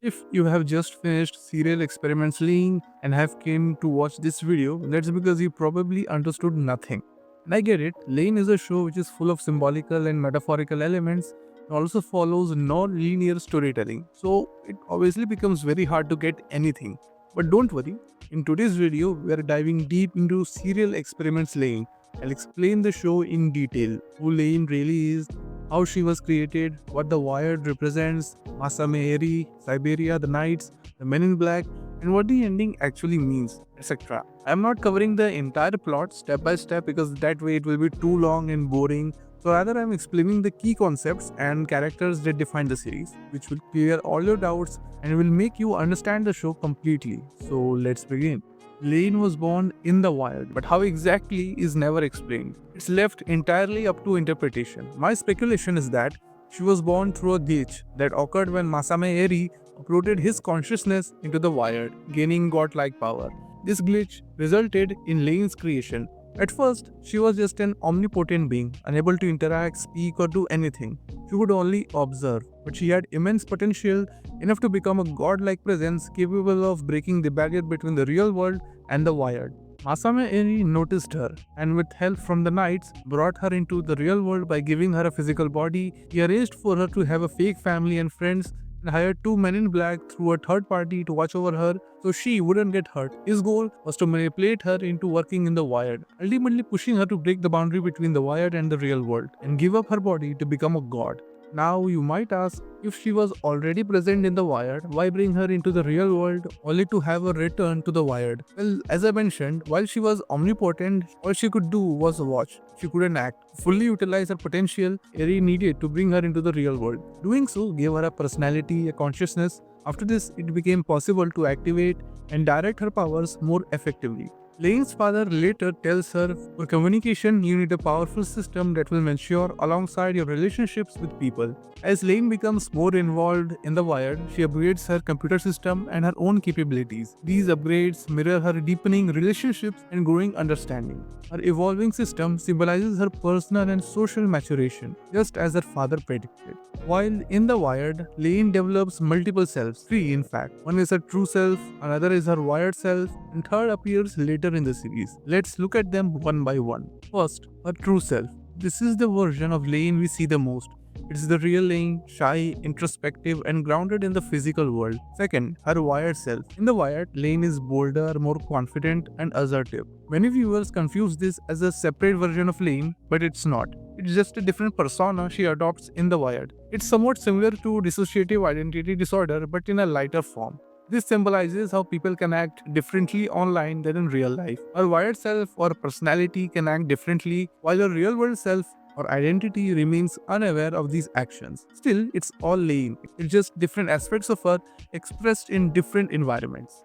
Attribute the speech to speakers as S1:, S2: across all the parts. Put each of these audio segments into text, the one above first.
S1: If you have just finished Serial Experiments Lain and have came to watch this video, that's because you probably understood nothing. And I get it, Lane is a show which is full of symbolical and metaphorical elements and also follows non-linear storytelling. So it obviously becomes very hard to get anything. But don't worry, in today's video, we are diving deep into Serial Experiments Lain. I'll explain the show in detail, who Lane really is, how she was created, what the Wired represents, Masami Eiri, Cyberia, the Knights, the Men in Black, and what the ending actually means, etc. I am not covering the entire plot step by step because that way it will be too long and boring. So rather I am explaining the key concepts and characters that define the series, which will clear all your doubts and will make you understand the show completely. So let's begin. Lane was born in the wild, but how exactly is never explained. It's left entirely up to interpretation. My speculation is that she was born through a glitch that occurred when Masami Eiri uploaded his consciousness into the wired, gaining godlike power. This glitch resulted in Lane's creation. At first, she was just an omnipotent being, unable to interact, speak, or do anything. She could only observe, but she had immense potential, enough to become a godlike presence capable of breaking the barrier between the real world and the wired. Masami Eiri noticed her and, with help from the knights, brought her into the real world by giving her a physical body. He arranged for her to have a fake family and friends and hired two men in black through a third party to watch over her so she wouldn't get hurt. His goal was to manipulate her into working in the wired, ultimately pushing her to break the boundary between the wired and the real world and give up her body to become a god. Now you might ask, if she was already present in the wired, why bring her into the real world only to have her return to the wired? Well, as I mentioned, while she was omnipotent, all she could do was watch. She couldn't act. To fully utilize her potential, Eri needed to bring her into the real world. Doing so gave her a personality, a consciousness. After this, it became possible to activate and direct her powers more effectively. Lane's father later tells her, for communication, you need a powerful system that will mature alongside your relationships with people. As Lane becomes more involved in the wired, she upgrades her computer system and her own capabilities. These upgrades mirror her deepening relationships and growing understanding. Her evolving system symbolizes her personal and social maturation, just as her father predicted. While in the wired, Lane develops multiple selves, three in fact. One is her true self, another is her wired self, and third appears later in the series. Let's look at them one by one. First, her true self. This is the version of Lane we see the most. It's the real Lane, shy, introspective, and grounded in the physical world. Second, her wired self. In the wired, Lane is bolder, more confident, and assertive. Many viewers confuse this as a separate version of Lane, but it's not. It's just a different persona she adopts in the wired. It's somewhat similar to dissociative identity disorder, but in a lighter form. This symbolizes how people can act differently online than in real life. Our wired self or personality can act differently, while our real world self or identity remains unaware of these actions. Still, it's all Lane. It's just different aspects of her expressed in different environments.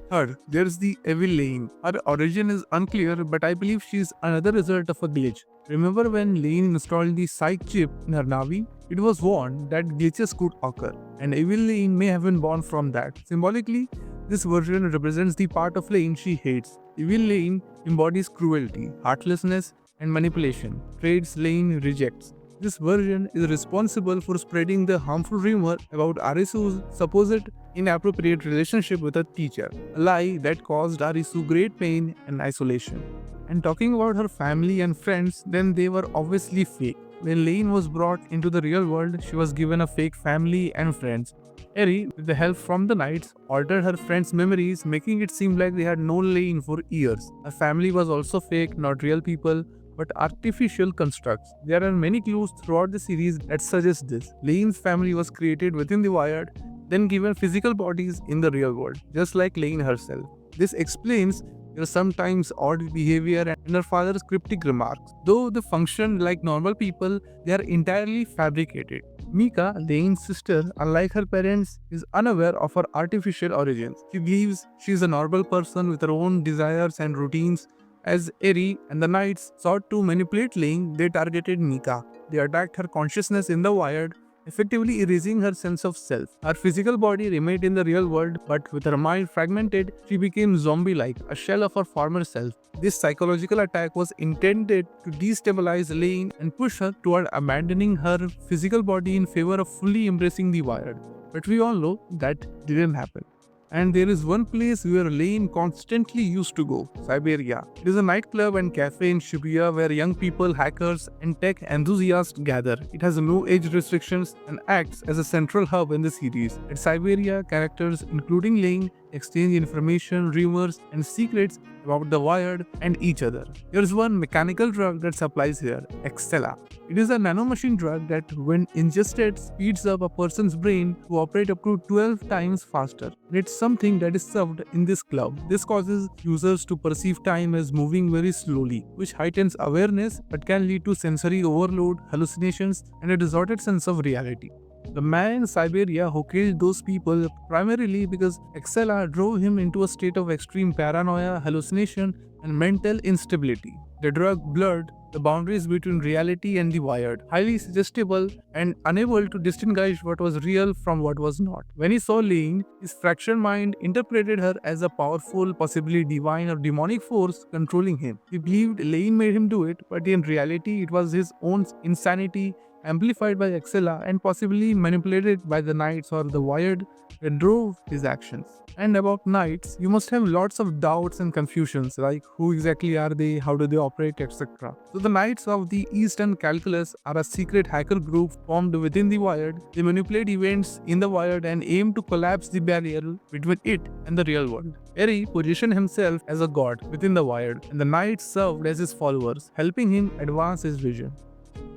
S1: Third, there's the evil Lane. Her origin is unclear, but I believe she's another result of a glitch. Remember when Lane installed the Psyche chip in her Navi? It was warned that glitches could occur, and evil Lane may have been born from that. Symbolically, this version represents the part of Lane she hates. Evil Lane embodies cruelty, heartlessness, and manipulation, traits Lane rejects. This version is responsible for spreading the harmful rumor about Arisu's supposed inappropriate relationship with her teacher, a lie that caused Arisu great pain and isolation. And talking about her family and friends, then they were obviously fake. When Lane was brought into the real world, she was given a fake family and friends. Eri, with the help from the knights, altered her friends' memories, making it seem like they had known Lane for years. Her family was also fake, not real people, but artificial constructs. There are many clues throughout the series that suggest this. Lane's family was created within the wired, then given physical bodies in the real world, just like Lane herself. This explains her sometimes odd behavior and her father's cryptic remarks. Though they function like normal people, they are entirely fabricated. Mika, Lane's sister, unlike her parents, is unaware of her artificial origins. She believes she is a normal person with her own desires and routines. As Eri and the knights sought to manipulate Lane, they targeted Mika. They attacked her consciousness in the wired, effectively erasing her sense of self. Her physical body remained in the real world, but with her mind fragmented, she became zombie-like, a shell of her former self. This psychological attack was intended to destabilize Lane and push her toward abandoning her physical body in favor of fully embracing the wired. But we all know that didn't happen. And there is one place where Lane constantly used to go, Cyberia. It is a nightclub and cafe in Shibuya where young people, hackers, and tech enthusiasts gather. It has no age restrictions and acts as a central hub in the series. At Cyberia, characters including Lane exchange information, rumors, and secrets about the Wired and each other. There is one mechanical drug that supplies here, Excella. It is a nanomachine drug that, when ingested, speeds up a person's brain to operate up to 12 times faster. It's something that is served in this club. This causes users to perceive time as moving very slowly, which heightens awareness but can lead to sensory overload, hallucinations, and a distorted sense of reality. The man in Siberia who killed those people primarily because Excella drove him into a state of extreme paranoia, hallucination, and mental instability. The drug blurred the boundaries between reality and the Wired, highly suggestible and unable to distinguish what was real from what was not. When he saw Lane, his fractured mind interpreted her as a powerful, possibly divine or demonic force controlling him. He believed Lane made him do it, but in reality it was his own insanity amplified by Excella and possibly manipulated by the Knights or the Wired that drove his actions. And about Knights, you must have lots of doubts and confusions like who exactly are they, how do they operate, etc. So the Knights of the Eastern Calculus are a secret hacker group formed within the Wired. They manipulate events in the Wired and aim to collapse the barrier between it and the real world. Eiri positioned himself as a god within the Wired, and the Knights served as his followers, helping him advance his vision.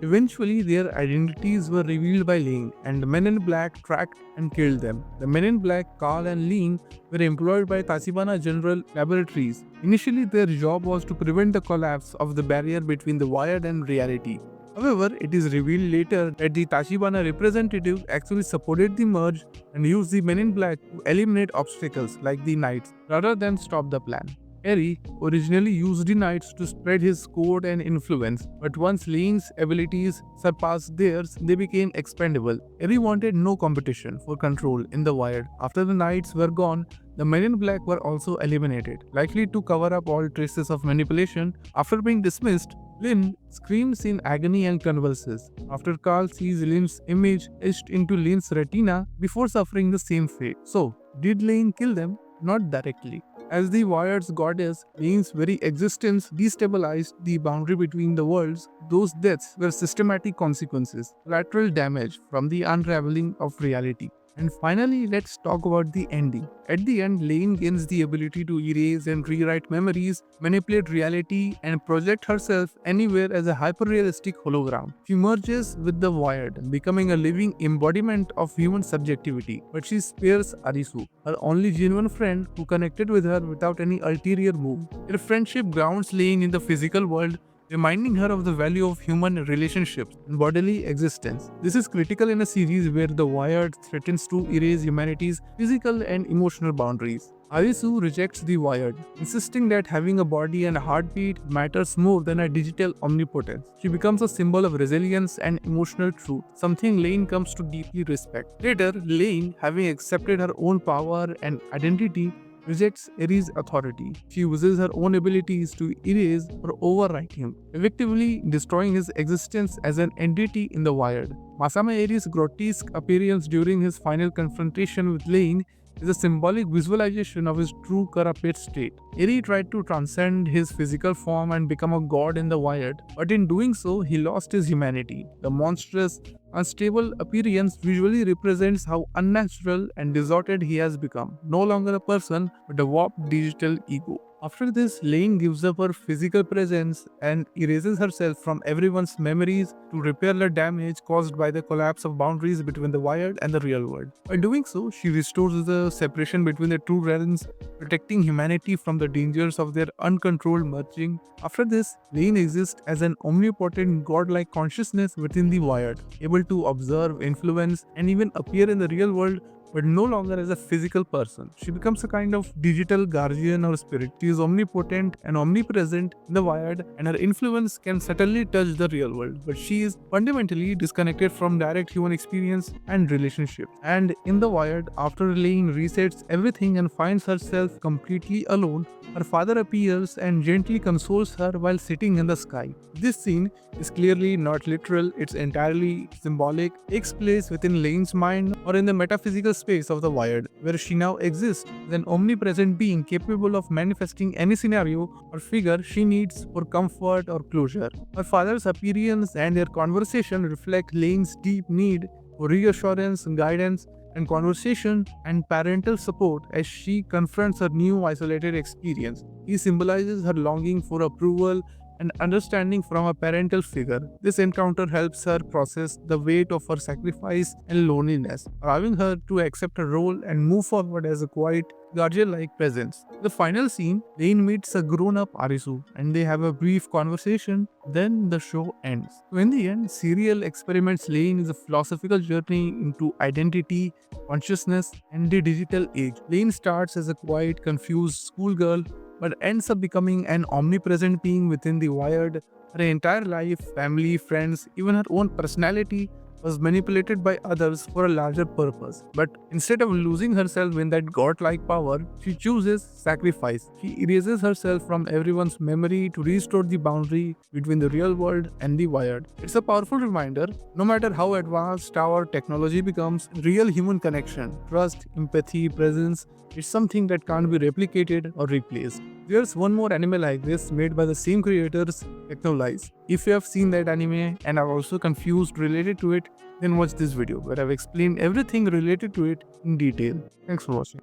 S1: Eventually, their identities were revealed by Lane, and the Men in Black tracked and killed them. The Men in Black, Carl and Lane, were employed by Tachibana General Laboratories. Initially, their job was to prevent the collapse of the barrier between the Wired and reality. However, it is revealed later that the Tachibana representative actually supported the merge and used the Men in Black to eliminate obstacles like the Knights rather than stop the plan. Eiri originally used the Knights to spread his code and influence, but once Lane's abilities surpassed theirs, they became expendable. Eiri wanted no competition for control in the Wired. After the Knights were gone, the Men in Black were also eliminated, likely to cover up all traces of manipulation. After being dismissed, Lin screams in agony and convulses after Carl sees Lin's image etched into Lin's retina before suffering the same fate. So, did Lane kill them? Not directly. As the Wired's goddess, Lane's very existence destabilized the boundary between the worlds. Those deaths were systematic consequences, collateral damage from the unraveling of reality. And finally, let's talk about the ending. At the end, Lane gains the ability to erase and rewrite memories, manipulate reality, and project herself anywhere as a hyper-realistic hologram. She merges with the Wired, becoming a living embodiment of human subjectivity. But she spares Arisu, her only genuine friend who connected with her without any ulterior move. Her friendship grounds Lane in the physical world, reminding her of the value of human relationships and bodily existence. This is critical in a series where the Wired threatens to erase humanity's physical and emotional boundaries. Arisu rejects the Wired, insisting that having a body and a heartbeat matters more than a digital omnipotence. She becomes a symbol of resilience and emotional truth, something Lane comes to deeply respect. Later, Lane, having accepted her own power and identity, rejects Eiri's authority. She uses her own abilities to erase or overwrite him, effectively destroying his existence as an entity in the Wired. Masami Eiri's grotesque appearance during his final confrontation with Lane is a symbolic visualization of his true corrupted state. Eiri tried to transcend his physical form and become a god in the Wired, but in doing so, he lost his humanity. The monstrous, unstable appearance visually represents how unnatural and distorted he has become, no longer a person, but a warped digital ego. After this, Lane gives up her physical presence and erases herself from everyone's memories to repair the damage caused by the collapse of boundaries between the Wired and the real world. By doing so, she restores the separation between the two realms, protecting humanity from the dangers of their uncontrolled merging. After this, Lane exists as an omnipotent godlike consciousness within the Wired, able to observe, influence, and even appear in the real world, but no longer as a physical person. She becomes a kind of digital guardian or spirit. She is omnipotent and omnipresent in the Wired, and her influence can certainly touch the real world, but she is fundamentally disconnected from direct human experience and relationships. And in the Wired, after Lane resets everything and finds herself completely alone, her father appears and gently consoles her while sitting in the sky. This scene is clearly not literal, it's entirely symbolic, takes place within Lane's mind or in the metaphysical space of the Wired, where she now exists as an omnipresent being capable of manifesting any scenario or figure she needs for comfort or closure. Her father's appearance and their conversation reflect Lane's deep need for reassurance, guidance, and conversation and parental support as she confronts her new isolated experience. He symbolizes her longing for approval and understanding from a parental figure. This encounter helps her process the weight of her sacrifice and loneliness, allowing her to accept her role and move forward as a quiet, guardian-like presence. The final scene, Lane meets a grown-up Arisu and they have a brief conversation, then the show ends. So in the end, Serial Experiments Lain is a philosophical journey into identity, consciousness, and the digital age. Lane starts as a quiet, confused schoolgirl but ends up becoming an omnipresent being within the Wired. Her entire life, family, friends, even her own personality was manipulated by others for a larger purpose. But instead of losing herself in that godlike power, she chooses sacrifice. She erases herself from everyone's memory to restore the boundary between the real world and the Wired. It's a powerful reminder, no matter how advanced our technology becomes, real human connection, trust, empathy, presence, is something that can't be replicated or replaced. There's one more anime like this made by the same creators, Selves. If you have seen that anime and are also confused related to it, then watch this video where I've explained everything related to it in detail. Thanks for watching.